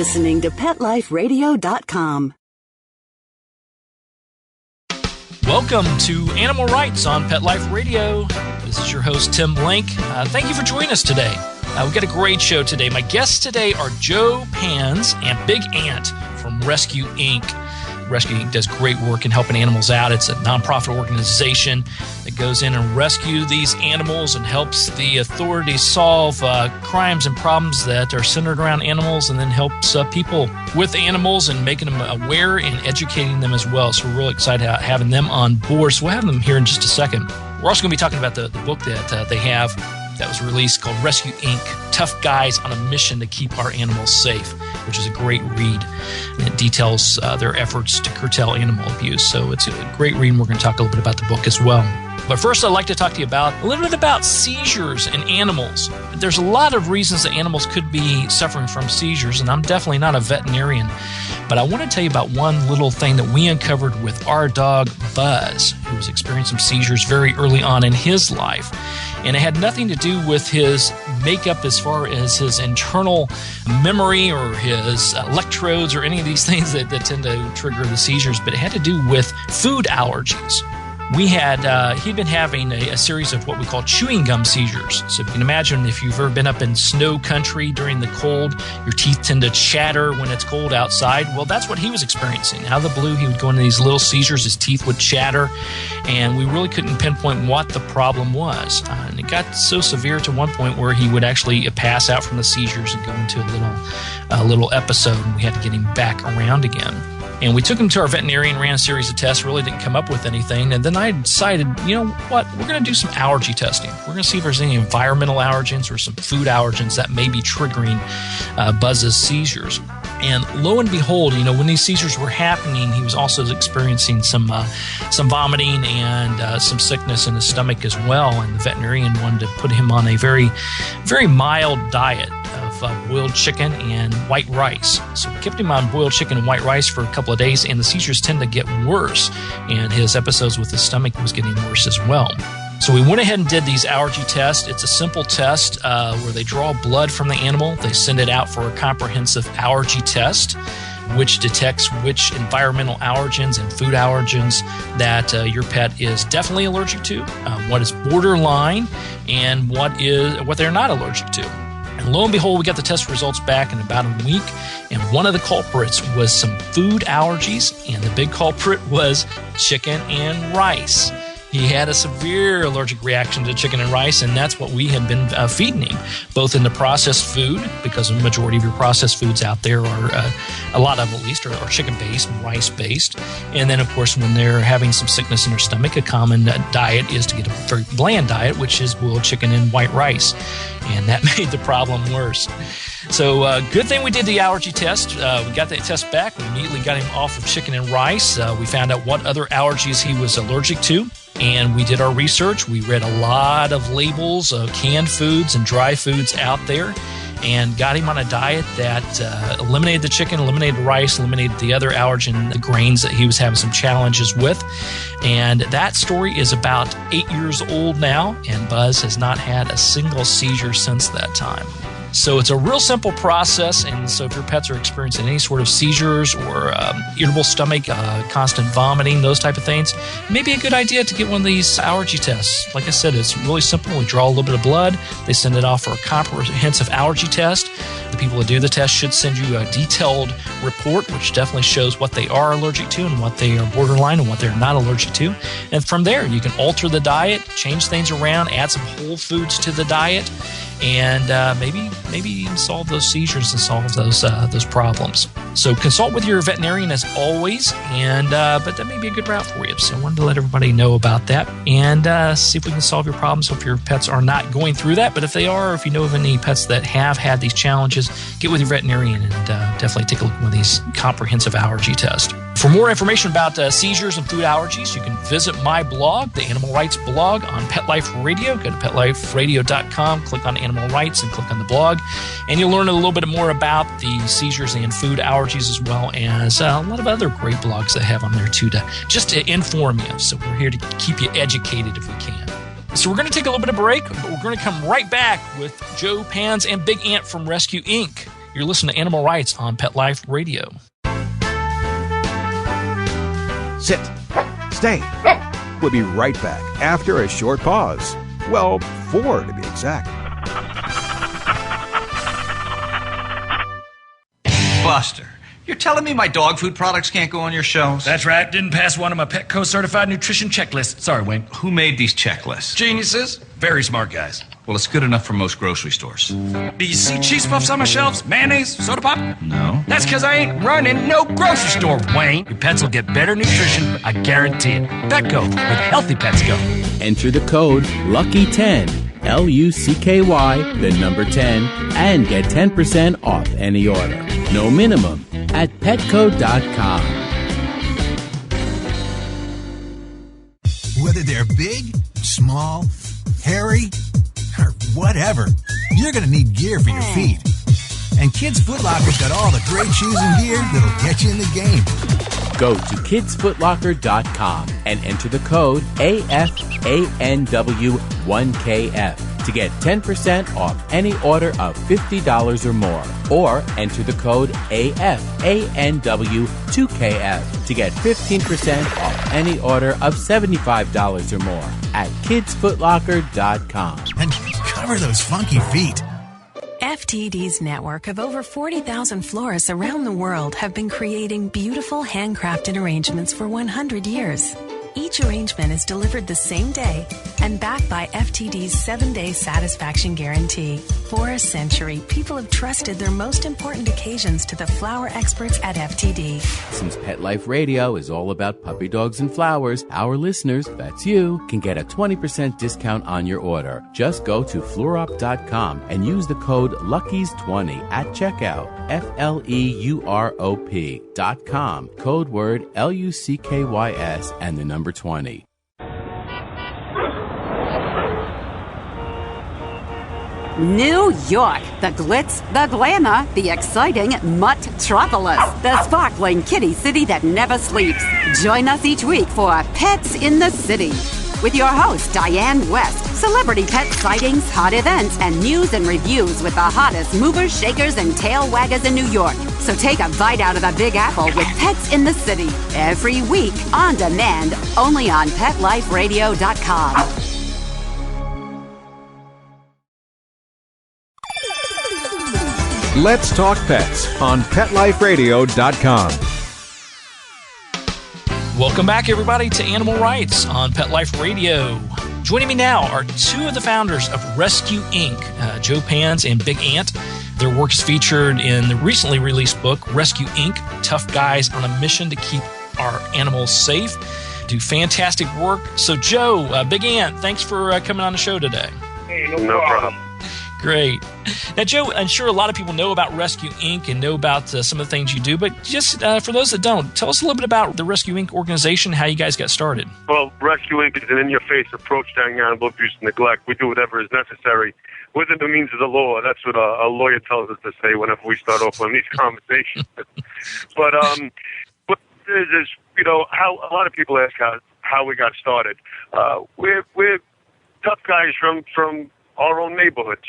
listening to PetLifeRadio.com. Welcome to Animal Rights on Pet Life Radio. This is your host, Tim Blank. Thank you for joining us today. We've got a great show today. My guests today are Joe Panz and Big Ant from Rescue Inc. Rescue Inc. does great work in helping animals out. It's a nonprofit organization that goes in and rescues these animals and helps the authorities solve crimes and problems that are centered around animals, and then helps people with animals and making them aware and educating them as well. So we're really excited having them on board. So we'll have them here in just a second. We're also going to be talking about the book that they have that was released called Rescue Inc. Tough Guys on a Mission to Keep Our Animals Safe, which is a great read. And it details their efforts to curtail animal abuse. So it's a great read, and we're going to talk a little bit about the book as well. But first, I'd like to talk to you about a little bit about seizures in animals. There's a lot of reasons that animals could be suffering from seizures, and I'm definitely not a veterinarian. But I want to tell you about one little thing that we uncovered with our dog, Buzz, who was experiencing seizures very early on in his life. And it had nothing to do with his makeup as far as his internal memory or his electrodes or any of these things that tend to trigger the seizures, but it had to do with food allergies. He'd been having a series of what we call chewing gum seizures. So if you can imagine, if you've ever been up in snow country during the cold, your teeth tend to chatter when it's cold outside. Well, that's what he was experiencing. Out of the blue, he would go into these little seizures, his teeth would chatter, and we really couldn't pinpoint what the problem was. And it got so severe to one point where he would actually pass out from the seizures and go into a little episode, and we had to get him back around again. And we took him to our veterinarian, ran a series of tests, really didn't come up with anything. And then I decided, you know what, we're going to do some allergy testing. We're going to see if there's any environmental allergens or some food allergens that may be triggering Buzz's seizures. And lo and behold, when these seizures were happening, he was also experiencing some vomiting and some sickness in his stomach as well. And the veterinarian wanted to put him on a very, very mild diet of boiled chicken and white rice. So we kept him on boiled chicken and white rice for a couple of days, and the seizures tend to get worse, and his episodes with his stomach was getting worse as well. So we went ahead and did these allergy tests. It's a simple test where they draw blood from the animal. They send it out for a comprehensive allergy test, which detects which environmental allergens and food allergens that your pet is definitely allergic to, what is borderline, and what they're not allergic to. And lo and behold, we got the test results back in about a week, and one of the culprits was some food allergies, and the big culprit was chicken and rice. He had a severe allergic reaction to chicken and rice, and that's what we had been feeding him, both in the processed food, because the majority of your processed foods out there are, a lot of them at least, are chicken-based and rice-based. And then, of course, when they're having some sickness in their stomach, a common diet is to get a very bland diet, which is boiled chicken and white rice. And that made the problem worse. So good thing we did the allergy test. We got that test back. We immediately got him off of chicken and rice. We found out what other allergies he was allergic to. And we did our research. We read a lot of labels of canned foods and dry foods out there, and got him on a diet that eliminated the chicken, eliminated the rice, eliminated the other allergen, the grains that he was having some challenges with. And that story is about 8 years old now, and Buzz has not had a single seizure since that time. So it's a real simple process, and so if your pets are experiencing any sort of seizures or irritable stomach, constant vomiting, those type of things, it may be a good idea to get one of these allergy tests. Like I said, it's really simple. We draw a little bit of blood. They send it off for a comprehensive allergy test. The people that do the test should send you a detailed report, which definitely shows what they are allergic to and what they are borderline and what they're not allergic to. And from there, you can alter the diet, change things around, add some whole foods to the diet, and maybe even solve those seizures and solve those problems. So consult with your veterinarian as always, but that may be a good route for you. So I wanted to let everybody know about that and see if we can solve your problems. Hope your pets are not going through that, but if they are, or if you know of any pets that have had these challenges, get with your veterinarian and definitely take a look at one of these comprehensive allergy tests. For more information about seizures and food allergies, you can visit my blog, the Animal Rights blog on Pet Life Radio. Go to PetLifeRadio.com, click on Animal Rights, and click on the blog, and you'll learn a little bit more about the seizures and food allergies, as well as a lot of other great blogs that I have on there too, to inform you. So we're here to keep you educated if we can. So we're going to take a little bit of break, but we're going to come right back with Joe Panz and Big Ant from Rescue Inc. You're listening to Animal Rights on Pet Life Radio. Sit. Stay. We'll be right back after a short pause. Well, 4 to be exact. Buster, you're telling me my dog food products can't go on your shelves? That's right. Didn't pass one of my Petco certified nutrition checklists. Sorry, Wayne. Who made these checklists? Geniuses. Very smart guys. Well, it's good enough for most grocery stores. Do you see cheese puffs on my shelves? Mayonnaise? Soda pop? No. That's because I ain't running no grocery store, Wayne. Your pets will get better nutrition, I guarantee it. Petco, where the healthy pets go. Enter the code LUCKY10, LUCKY, the number 10, and get 10% off any order. No minimum at petco.com. Whether they're big, small, hairy, or whatever, you're going to need gear for your feet. And Kids Foot Locker's got all the great shoes and gear that'll get you in the game. Go to kidsfootlocker.com and enter the code AFANW1KF to get 10% off any order of $50 or more. Or enter the code AFANW2KF to get 15% off any order of $75 or more at kidsfootlocker.com. And cover those funky feet. FTD's network of over 40,000 florists around the world have been creating beautiful handcrafted arrangements for 100 years. Each arrangement is delivered the same day and backed by FTD's 7-day satisfaction guarantee. For a century, people have trusted their most important occasions to the flower experts at FTD. Since Pet Life Radio is all about puppy dogs and flowers, our listeners, that's you, can get a 20% discount on your order. Just go to fluorop.com and use the code LUCKIES20 at checkout. FLEUROP.com. Code word LUCKYS and the number 20. New York, the glitz, the glamour, the exciting Mutt-tropolis, the sparkling kitty city that never sleeps. Join us each week for Pets in the City with your host, Diane West. Celebrity pet sightings, hot events, and news and reviews with the hottest movers, shakers, and tail waggers in New York. So take a bite out of the Big Apple with Pets in the City. Every week, on demand, only on PetLifeRadio.com. Let's Talk Pets on PetLifeRadio.com. Welcome back, everybody, to Animal Rights on Pet Life Radio. Joining me now are two of the founders of Rescue Inc., Joe Panz and Big Ant. Their work is featured in the recently released book, Rescue Inc., Tough Guys on a Mission to Keep Our Animals Safe. Do fantastic work. So, Joe, Big Ant, thanks for coming on the show today. Hey, no problem. Great. Now, Joe, I'm sure a lot of people know about Rescue Inc. and know about some of the things you do, but just for those that don't, tell us a little bit about the Rescue Inc. organization, how you guys got started. Well, Rescue Inc. is an in-your-face approach to animal abuse and neglect. We do whatever is necessary within the means of the law. That's what a lawyer tells us to say whenever we start off on these conversations. But there's, how a lot of people ask how we got started. We're tough guys from our own neighborhoods.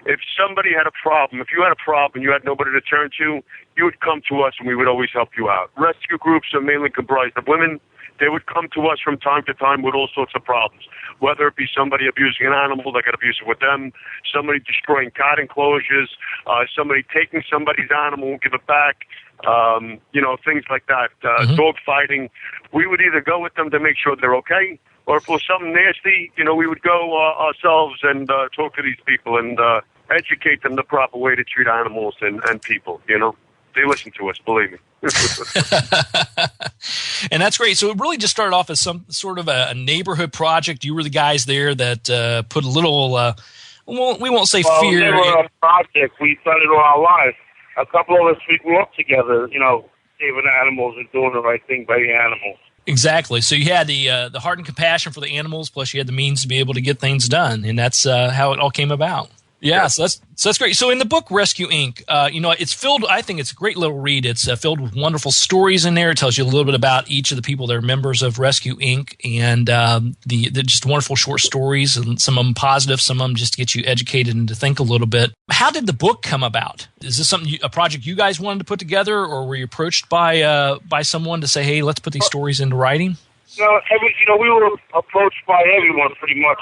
If somebody had a problem, if you had a problem and you had nobody to turn to, you would come to us and we would always help you out. Rescue groups are mainly comprised of women. They would come to us from time to time with all sorts of problems, whether it be somebody abusing an animal that got abusive with them, somebody destroying cat enclosures, somebody taking somebody's animal and give it back, things like that, dog fighting. We would either go with them to make sure they're okay, or if it was something nasty, we would go ourselves and talk to these people and educate them the proper way to treat animals and people, They listen to us, believe me. And that's great. So it really just started off as some sort of a neighborhood project. You were the guys there that put a little, we won't say fear. They were a project. We've done it all our lives. A couple of us, we grew up together, saving animals and doing the right thing by the animals. Exactly. So you had the heart and compassion for the animals, plus you had the means to be able to get things done, and that's how it all came about. Yeah, so that's great. So in the book Rescue Inc., it's filled. I think it's a great little read. It's filled with wonderful stories in there. It tells you a little bit about each of the people that are members of Rescue Inc. and the just wonderful short stories, and some of them positive, some of them just to get you educated and to think a little bit. How did the book come about? Is this a project you guys wanted to put together, or were you approached by someone to say, "Hey, let's put these stories into writing"? No, we were approached by everyone pretty much.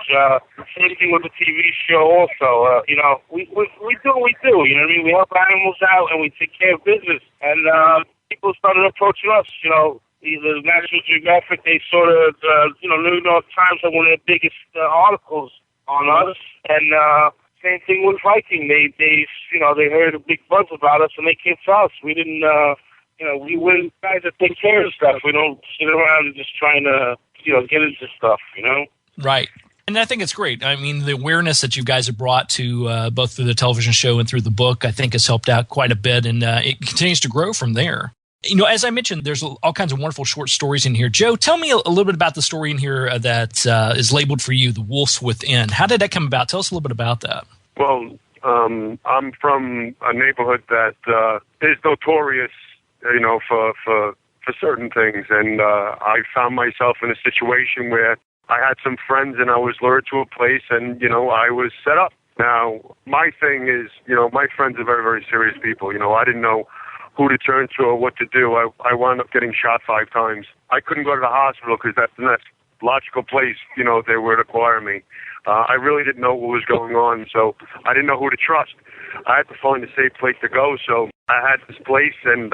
Same thing with the TV show also. We do what we do. You know what I mean? We help animals out and we take care of business. And people started approaching us. The National Geographic, they sort of, New York Times had one of the biggest articles on us. And same thing with Viking. They heard a big buzz about us and they came to us. We didn't. We're guys that take care of stuff. We don't sit around and just trying to, get into stuff, Right. And I think it's great. I mean, the awareness that you guys have brought to both through the television show and through the book, I think has helped out quite a bit, and it continues to grow from there. As I mentioned, there's all kinds of wonderful short stories in here. Joe, tell me a little bit about the story in here that is labeled for you, The Wolves Within. How did that come about? Tell us a little bit about that. Well, I'm from a neighborhood that is notorious for certain things. And I found myself in a situation where I had some friends and I was lured to a place and, I was set up. Now, my thing is, my friends are very, very serious people. I didn't know who to turn to or what to do. I wound up getting shot 5 times. I couldn't go to the hospital because that's the next logical place, they would acquire me. I really didn't know what was going on, so I didn't know who to trust. I had to find a safe place to go, so I had this place, and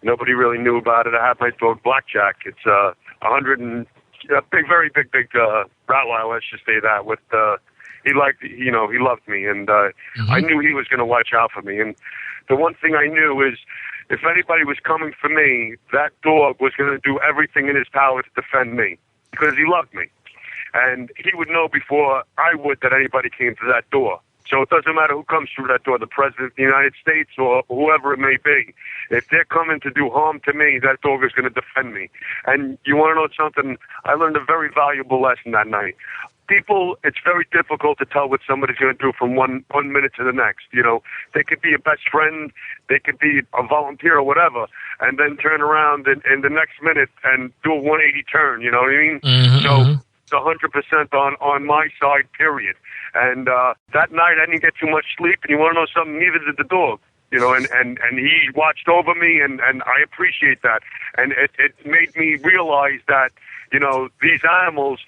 nobody really knew about it. I had my dog Blackjack. It's a very big Rottweiler. Let's just say that. He loved me, and I knew he was going to watch out for me. And the one thing I knew is, if anybody was coming for me, that dog was going to do everything in his power to defend me because he loved me, and he would know before I would that anybody came to that door. So it doesn't matter who comes through that door, the President of the United States or whoever it may be. If they're coming to do harm to me, that dog is going to defend me. And you want to know something? I learned a very valuable lesson that night. People, it's very difficult to tell what somebody's going to do from one minute to the next. They could be a best friend, they could be a volunteer or whatever, and then turn around in the next minute and do a 180 turn, you know what I mean? So it's 100% on my side, period. And that night I didn't get too much sleep, and you want to know something? Neither did the dog. And he watched over me, and I appreciate that. And it made me realize that, these animals,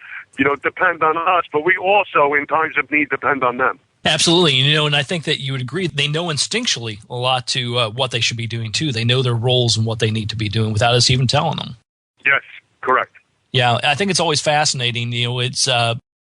depend on us, but we also, in times of need, depend on them. Absolutely. And I think that you would agree, they know instinctually a lot to what they should be doing, too. They know their roles and what they need to be doing without us even telling them. Yes, correct. Yeah, I think it's always fascinating.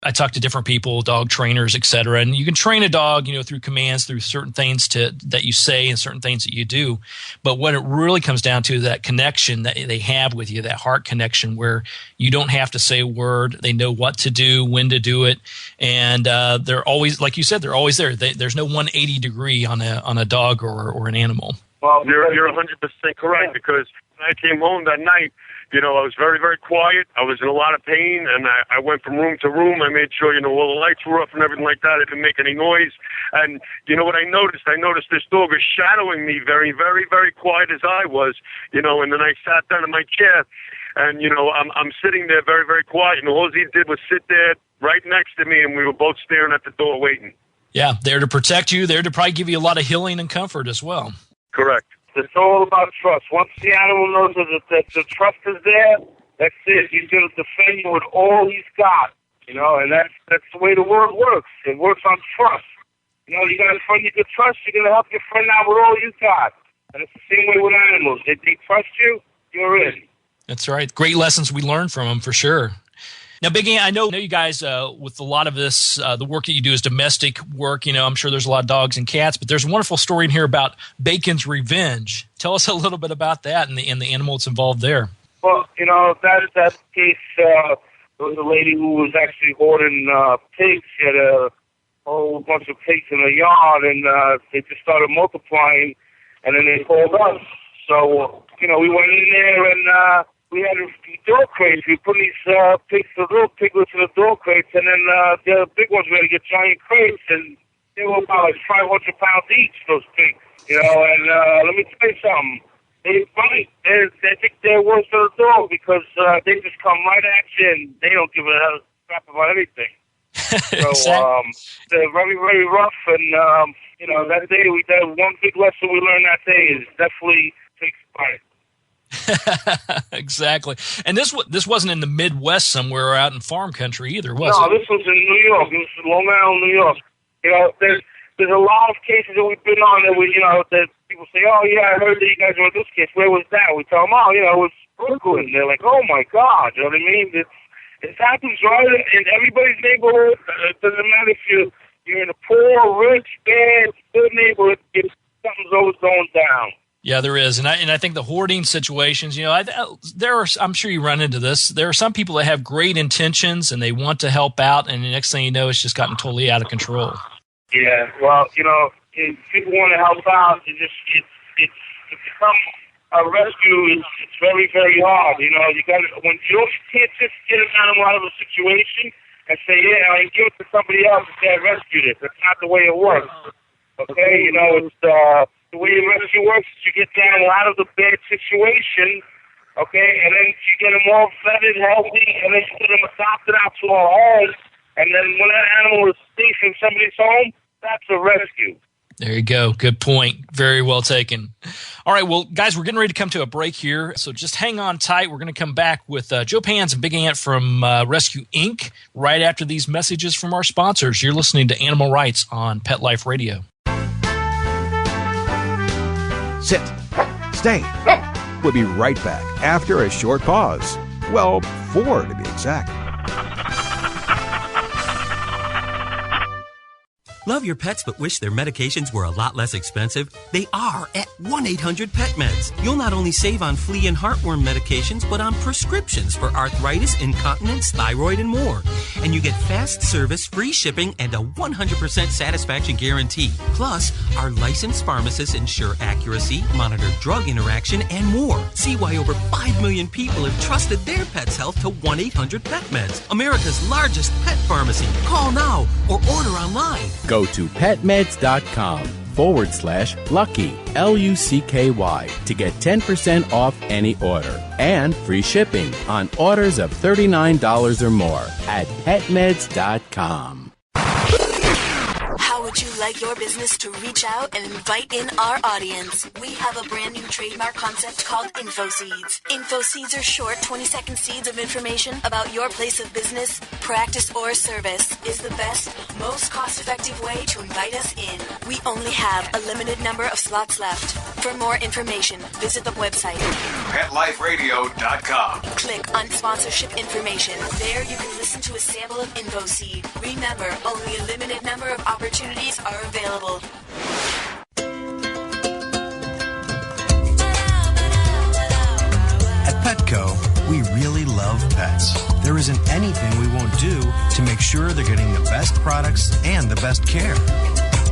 I talk to different people, dog trainers, et cetera, and you can train a dog, through commands, through certain things that you say and certain things that you do. But what it really comes down to is that connection that they have with you, that heart connection where you don't have to say a word. They know what to do, when to do it. And they're always, like you said, they're always there. There's no 180 degree on a dog or an animal. Well, you're 100% correct, because when I came home that night, I was very, very quiet. I was in a lot of pain, and I went from room to room. I made sure, all the lights were off and everything like that. I didn't make any noise. And you know what I noticed? I noticed this dog was shadowing me very, very, very quiet as I was, and then I sat down in my chair, and, I'm sitting there very, very quiet, and all he did was sit there right next to me, and we were both staring at the door waiting. Yeah, there to protect you, there to probably give you a lot of healing and comfort as well. Correct. It's all about trust. Once the animal knows that the trust is there, that's it. He's going to defend you with all he's got, and that's the way the world works. It works on trust. You got a friend you can trust, you're going to help your friend out with all you got. And it's the same way with animals. If they trust you, you're in. That's right. Great lessons we learned from them, for sure. Now, Big Ant, I know you guys, with a lot of this, the work that you do is domestic work. I'm sure there's a lot of dogs and cats, but there's a wonderful story in here about Bacon's Revenge. Tell us a little bit about that and the animal that's involved there. Well, that case, there was a lady who was actually hoarding pigs. She had a whole bunch of pigs in her yard, and they just started multiplying, and then they called us. So, we went in there, and we had door crates. We put these pigs, the little piglets in the door crates, and then the big ones, we had to get giant crates. And they were about like 500 pounds each, those pigs. You know, and let me tell you something. They fight. They think they're worse than a dog because they just come right at you and they don't give a crap about anything. So they're very, very rough. And, you know, that day, that one big lesson we learned that day is definitely take fight. Exactly. And this wasn't in the Midwest somewhere or out in farm country either, was it? No, this was in New York. It was in Long Island, New York. You know, there's a lot of cases that we've been on that we, you know, that people say, oh, yeah, I heard that you guys were in this case. Where was that? We tell them, oh, you know, it was Brooklyn. They're like, oh, my God. You know what I mean? It happens right in everybody's neighborhood. It doesn't matter if you're in a poor, rich, bad, good neighborhood. Something's always going down. Yeah, there is, and I think the hoarding situations. You know, I'm sure you run into this. There are some people that have great intentions and they want to help out, and the next thing you know, it's just gotten totally out of control. Yeah, well, you know, if people want to help out, it's to become a rescue. It's very, very hard. You know, you can't just get an animal out of a situation and say, yeah, I give it to somebody else and say I rescued it. That's not the way it works. Okay, you know, it's the way the rescue works is you get the animal out of the bad situation, okay, and then you get them all vetted, healthy, and then you get them adopted out to a home, and then when that animal is safe in somebody's home, that's a rescue. There you go. Good point. Very well taken. All right, well, guys, we're getting ready to come to a break here, so just hang on tight. We're going to come back with Joe Panz and Big Ant from Rescue Inc. right after these messages from our sponsors. You're listening to Animal Rights on Pet Life Radio. Sit. Stay. We'll be right back after a short pause. Well, 4 to be exact. Love your pets but wish their medications were a lot less expensive? They are at 1-800-PET-MEDS. You'll not only save on flea and heartworm medications, but on prescriptions for arthritis, incontinence, thyroid, and more. And you get fast service, free shipping, and a 100% satisfaction guarantee. Plus, our licensed pharmacists ensure accuracy, monitor drug interaction, and more. See why over 5 million people have trusted their pet's health to 1-800-PET-MEDS, America's largest pet pharmacy. Call now or order online. Go to petmeds.com/lucky, LUCKY, to get 10% off any order and free shipping on orders of $39 or more at petmeds.com. How would you like your business to reach out and invite in our audience? We have a brand new trademark concept called InfoSeeds. InfoSeeds are short 20-second seeds of information about your place of business, practice, or service. Is the best, most cost-effective way to invite us in. We only have a limited number of slots left. For more information, visit the website PetLifeRadio.com. Click on sponsorship information. There you can listen to a sample of InfoSeed. Remember, only a limited number of opportunities are available. At Petco, we really love pets. There isn't anything we won't do to make sure they're getting the best products and the best care.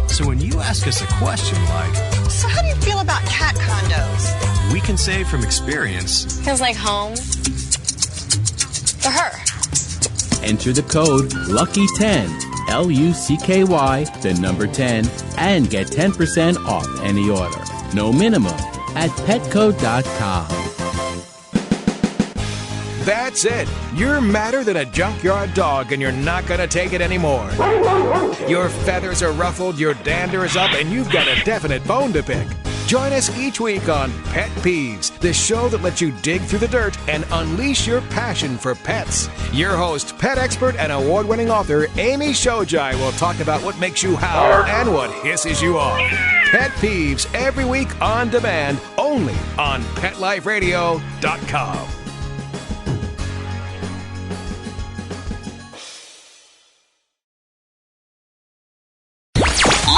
So when you ask us a question like, so how do you feel about cat condos? We can say from experience, feels like home for her. Enter the code LUCKY10, LUCKY, the number 10, and get 10% off any order. No minimum at petco.com. That's it. You're madder than a junkyard dog and you're not going to take it anymore. Your feathers are ruffled, your dander is up, and you've got a definite bone to pick. Join us each week on Pet Peeves, the show that lets you dig through the dirt and unleash your passion for pets. Your host, pet expert and award-winning author Amy Shojai will talk about what makes you howl and what hisses you off. Pet Peeves every week on demand, only on PetLifeRadio.com.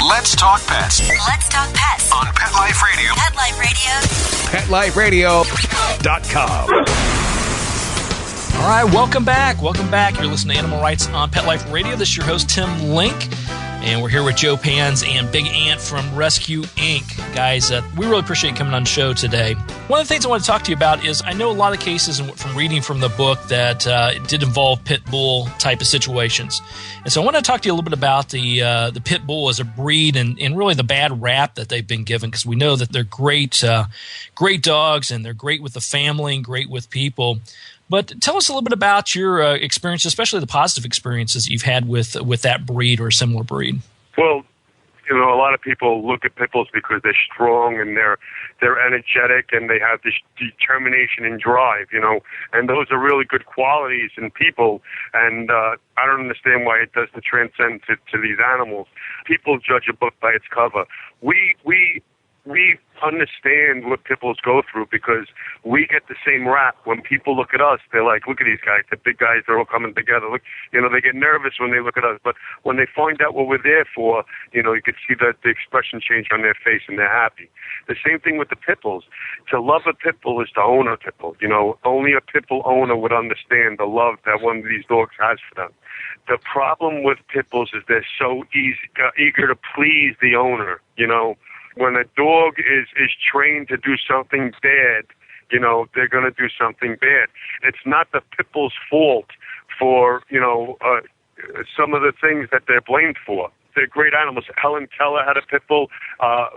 Let's talk pets. Let's talk pets On Pet Life Radio. Pet Life Radio. PetLifeRadio.com. All right, welcome back. Welcome back. You're listening to Animal Rights on Pet Life Radio. This is your host, Tim Link. And we're here with Joe Panz and Big Ant from Rescue Inc. Guys, we really appreciate you coming on the show today. One of the things I want to talk to you about is I know a lot of cases from reading from the book that it did involve pit bull type of situations. And so I want to talk to you a little bit about the pit bull as a breed and really the bad rap that they've been given, because we know that they're great dogs and they're great with the family and great with people. But tell us a little bit about your experience, especially the positive experiences you've had with that breed or a similar breed. Well, a lot of people look at pit bulls because they're strong and they're energetic and they have this determination and drive, and those are really good qualities in people. And I don't understand why it doesn't transcend to these animals. People judge a book by its cover. We understand what pit bulls go through because we get the same rap. When people look at us, they're like, look at these guys, the big guys, they're all coming together. Look, they get nervous when they look at us. But when they find out what we're there for, you could see that the expression change on their face and they're happy. The same thing with the pit bulls. To love a pit bull is to own a pit bull. Only a pit bull owner would understand the love that one of these dogs has for them. The problem with pit bulls is they're so eager to please the owner, When a dog is trained to do something bad, they're going to do something bad. It's not the pit bull's fault for, some of the things that they're blamed for. They're great animals. Helen Keller had a pit bull.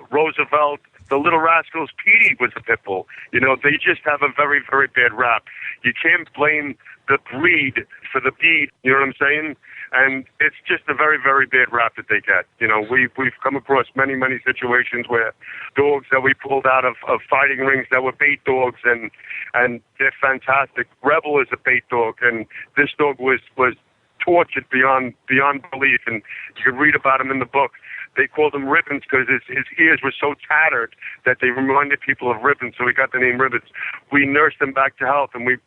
Roosevelt, the Little Rascals, Petey was a pit bull. They just have a very, very bad rap. You can't blame the breed for the beat, you know what I'm saying? And it's just a very, very bad rap that they get. We've come across many, many situations where dogs that we pulled out of fighting rings that were bait dogs, and they're fantastic. Rebel is a bait dog, and this dog was tortured beyond belief, and you can read about him in the book. They called him Ribbons because his ears were so tattered that they reminded people of ribbons, so we got the name Ribbons. We nursed him back to health, and we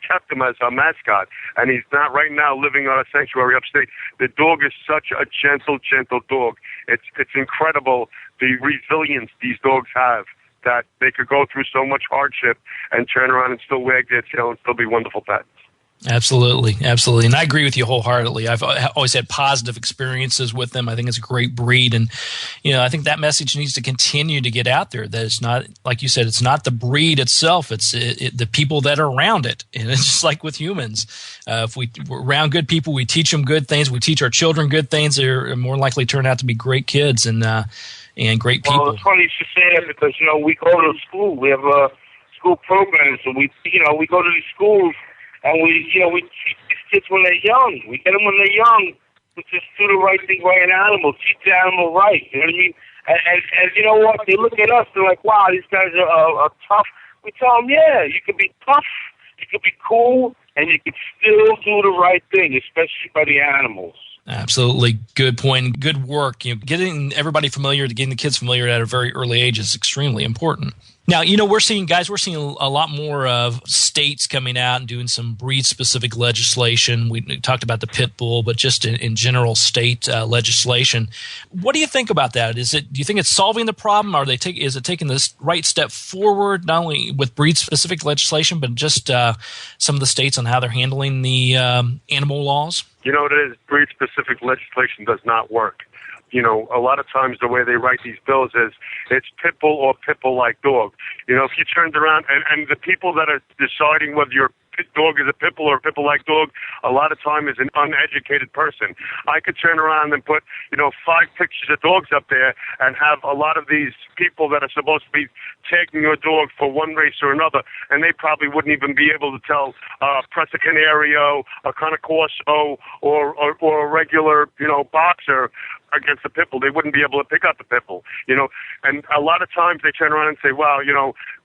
kept him as our mascot, and he's not right now living on a sanctuary upstate. The dog is such a gentle dog. It's incredible the resilience these dogs have, that they could go through so much hardship and turn around and still wag their tail and still be wonderful pets. Absolutely. And I agree with you wholeheartedly. I've always had positive experiences with them. I think it's a great breed. And, I think that message needs to continue to get out there, that it's not, like you said, it's not the breed itself. It's the people that are around it. And it's just like with humans. If we're around good people, we teach them good things. We teach our children good things. They're more likely to turn out to be great kids and great people. Well, it's funny you should say that because, we go to school. We have a school program. So we go to these schools. And we teach these kids when they're young. We get them when they're young to just do the right thing by an animal, teach the animal right. You know what I mean? And you know what? They look at us, they're like, wow, these guys are tough. We tell them, yeah, you can be tough, you can be cool, and you can still do the right thing, especially by the animals. Absolutely. Good point. Good work. Getting everybody familiar, getting the kids familiar at a very early age is extremely important. Now, we're seeing a lot more of states coming out and doing some breed-specific legislation. We talked about the pit bull, but just in general state legislation. What do you think about that? Do you think it's solving the problem? Is it taking this right step forward, not only with breed-specific legislation, but just some of the states on how they're handling the animal laws? What it is, breed-specific legislation does not work. A lot of times the way they write these bills is it's pit bull or pit bull-like dog. If you turned around and the people that are deciding whether your dog is a pit bull or a pit bull-like dog, a lot of time is an uneducated person. I could turn around and put, 5 pictures of dogs up there and have a lot of these people that are supposed to be taking your dog for one race or another, and they probably wouldn't even be able to tell Press a Canario, a Cane Corso, or a regular, boxer against a pit bull. They wouldn't be able to pick up the pit bull, And a lot of times they turn around and say, wow,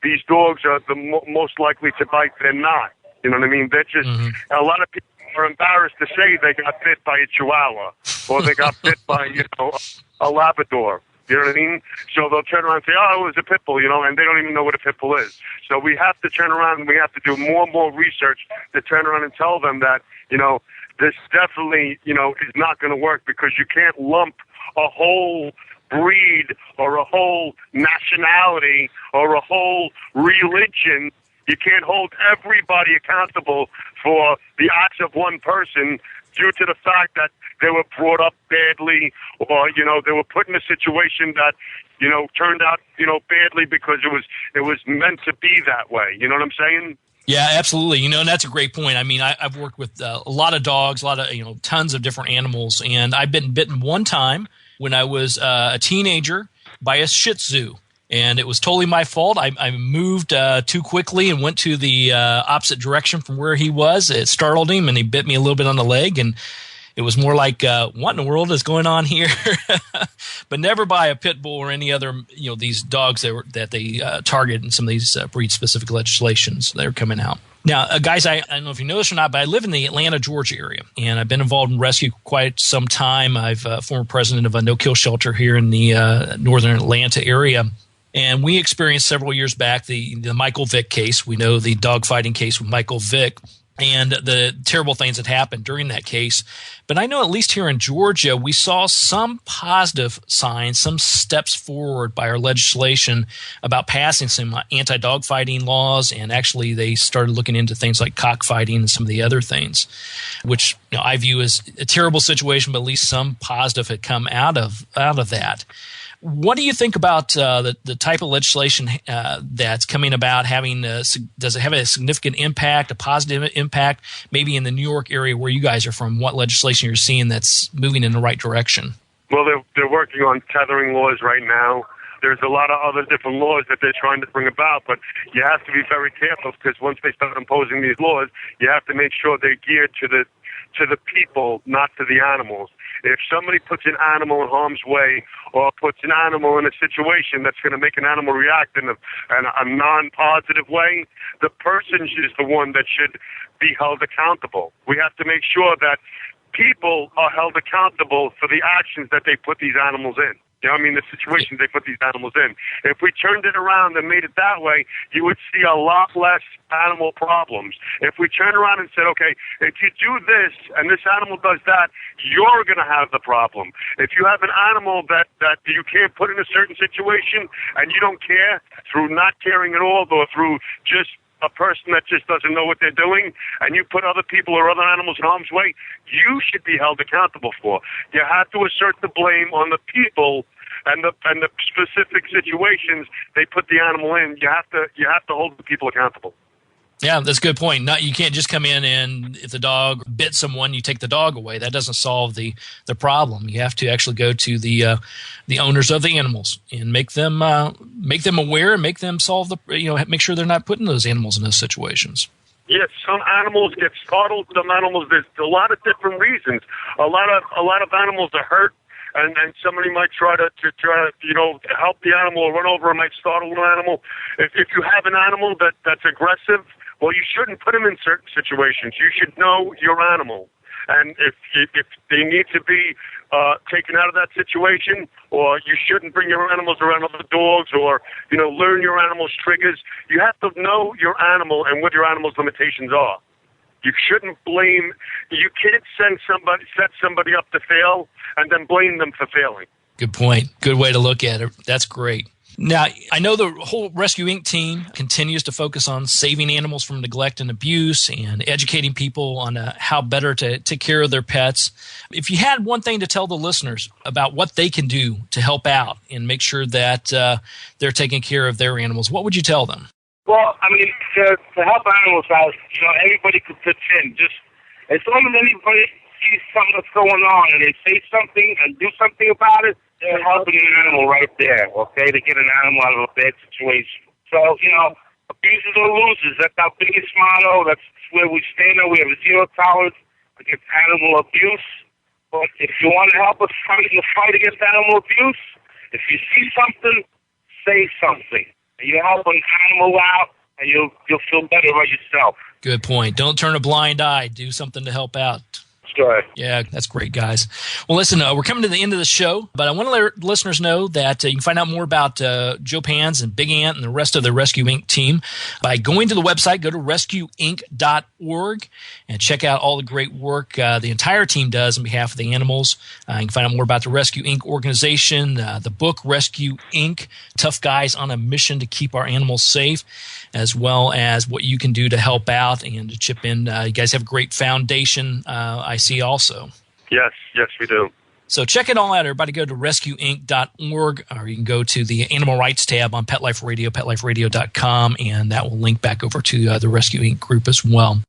these dogs are the most likely to bite. They're not. You know what I mean? They're just, a lot of people are embarrassed to say they got bit by a Chihuahua or they got bit by, a Labrador. You know what I mean? So they'll turn around and say, oh, it was a pit bull, and they don't even know what a pit bull is. So we have to turn around and we have to do more and more research to turn around and tell them that, this definitely, is not going to work because you can't lump a whole breed or a whole nationality or a whole religion. You can't hold everybody accountable for the acts of one person due to the fact that they were brought up badly, or, you know, they were put in a situation that, you know, turned out, you know, badly because it was meant to be that way. You know what I'm saying? Yeah, absolutely. You know, and that's a great point. I mean, I've worked with a lot of dogs, a lot of, you know, tons of different animals, and I've been bitten one time when I was a teenager by a Shih Tzu, and it was totally my fault. I moved too quickly and went to the opposite direction from where he was. It startled him, and he bit me a little bit on the leg, and it was more like, what in the world is going on here? But never by a pit bull or any other, you know, these dogs that they target in some of these breed-specific legislations that are coming out. Now, guys, I don't know if you know this or not, but I live in the Atlanta, Georgia area, and I've been involved in rescue quite some time. I've former president of a no-kill shelter here in the northern Atlanta area. And we experienced several years back the Michael Vick case. We know the dogfighting case with Michael Vick and the terrible things that happened during that case. But I know at least here in Georgia, we saw some positive signs, some steps forward by our legislation about passing some anti-dogfighting laws, and actually they started looking into things like cockfighting and some of the other things, which, you know, I view as a terrible situation, but at least some positive had come out of that. What do you think about the type of legislation that's coming about? Does it have a significant impact, a positive impact, maybe in the New York area where you guys are from? What legislation you're seeing that's moving in the right direction? Well, they're working on tethering laws right now. There's a lot of other different laws that they're trying to bring about, but you have to be very careful, because once they start imposing these laws, you have to make sure they're geared to the people, not to the animals. If somebody puts an animal in harm's way, or puts an animal in a situation that's going to make an animal react in a non-positive way, the person is the one that should be held accountable. We have to make sure that people are held accountable for the actions that they put these animals in. You know what I mean? The situations they put these animals in. If we turned it around and made it that way, you would see a lot less animal problems. If we turn around and said, okay, if you do this and this animal does that, you're going to have the problem. If you have an animal that you can't put in a certain situation and you don't care, through not caring at all, or through just a person that just doesn't know what they're doing, and you put other people or other animals in harm's way, you should be held accountable for. You have to assert the blame on the people and the specific situations they put the animal in. You have to hold the people accountable. Yeah, that's a good point. You can't just come in and if the dog bit someone, you take the dog away. That doesn't solve the problem. You have to actually go to the owners of the animals and make them aware and make them solve make sure they're not putting those animals in those situations. Yes, some animals get startled. Some animals, there's a lot of different reasons. A lot of animals are hurt. And somebody might try to help the animal or run over and might startle an animal. If you have an animal that's aggressive, well, you shouldn't put them in certain situations. You should know your animal. And if they need to be taken out of that situation, or you shouldn't bring your animals around other dogs, or, learn your animal's triggers, you have to know your animal and what your animal's limitations are. You shouldn't blame. You can't set somebody up to fail and then blame them for failing. Good point. Good way to look at it. That's great. Now, I know the whole Rescue Inc. team continues to focus on saving animals from neglect and abuse and educating people on how better to take care of their pets. If you had one thing to tell the listeners about what they can do to help out and make sure that they're taking care of their animals, what would you tell them? Well, I mean, to help animals out, everybody could pitch in. Just as long as anybody sees something that's going on and they say something and do something about it, they're helping an animal right there, okay, to get an animal out of a bad situation. So, abusers or losers, that's our biggest motto. That's where we stand. We have a zero tolerance against animal abuse. But if you want to help us fight in the fight against animal abuse, if you see something, say something. You help an animal out, and you'll feel better about yourself. Good point. Don't turn a blind eye. Do something to help out. Sure. Yeah, that's great, guys. Well, listen, we're coming to the end of the show, but I want to let listeners know that you can find out more about Joe Panz and Big Ant and the rest of the Rescue Inc. team by going to the website. Go to rescueinc.org and check out all the great work the entire team does on behalf of the animals. You can find out more about the Rescue Inc. organization, the book Rescue Inc., Tough Guys on a Mission to Keep Our Animals Safe, as well as what you can do to help out and to chip in. You guys have a great foundation. I see see also. Yes, we do. So check it all out, everybody. Go to rescueinc.org, or you can go to the Animal Rights tab on Pet Life Radio, petliferadio.com, and that will link back over to the Rescue Inc. group as well.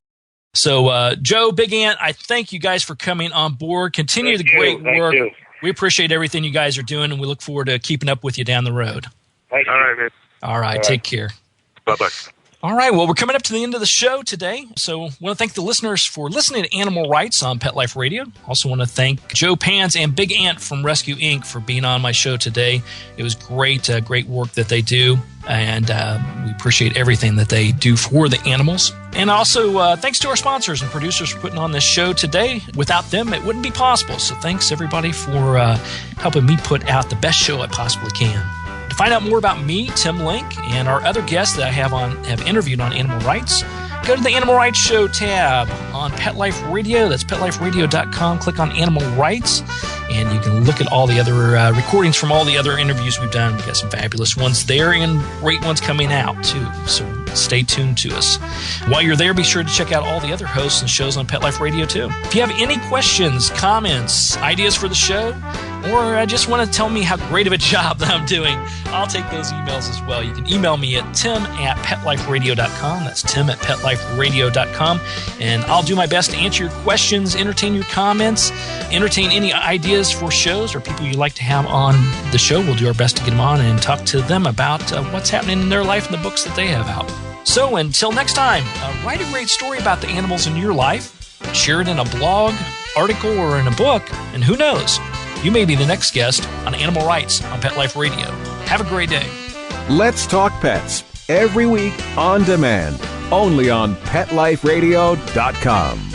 So, Joe, Big Ant, I thank you guys for coming on board. Continue the great work. We appreciate everything you guys are doing, and we look forward to keeping up with you down the road. All right, man. All right, take care. Bye-bye. All right, well, we're coming up to the end of the show today, so I want to thank the listeners for listening to Animal Rights on Pet Life Radio. Also want to thank Joe Panz and Big Ant from Rescue Inc. for being on my show today. It was great work that they do, and we appreciate everything that they do for the animals. And also, thanks to our sponsors and producers for putting on this show today. Without them, it wouldn't be possible, so thanks, everybody, for helping me put out the best show I possibly can. To find out more about me, Tim Link, and our other guests that I have interviewed on Animal Rights, go to the Animal Rights Show tab on Pet Life Radio. That's petliferadio.com. Click on Animal Rights, and you can look at all the other recordings from all the other interviews we've done. We've got some fabulous ones there and great ones coming out, too. So stay tuned to us. While you're there, be sure to check out all the other hosts and shows on Pet Life Radio, too. If you have any questions, comments, ideas for the show, or just want to tell me how great of a job that I'm doing, I'll take those emails as well. You can email me at tim@petliferadio.com. That's tim@petliferadio.com. And I'll do my best to answer your questions, entertain your comments, entertain any ideas for shows or people you'd like to have on the show. We'll do our best to get them on and talk to them about what's happening in their life and the books that they have out. So until next time, write a great story about the animals in your life. Share it in a blog, article, or in a book. And who knows? You may be the next guest on Animal Rights on Pet Life Radio. Have a great day. Let's Talk Pets, every week on demand, only on PetLifeRadio.com.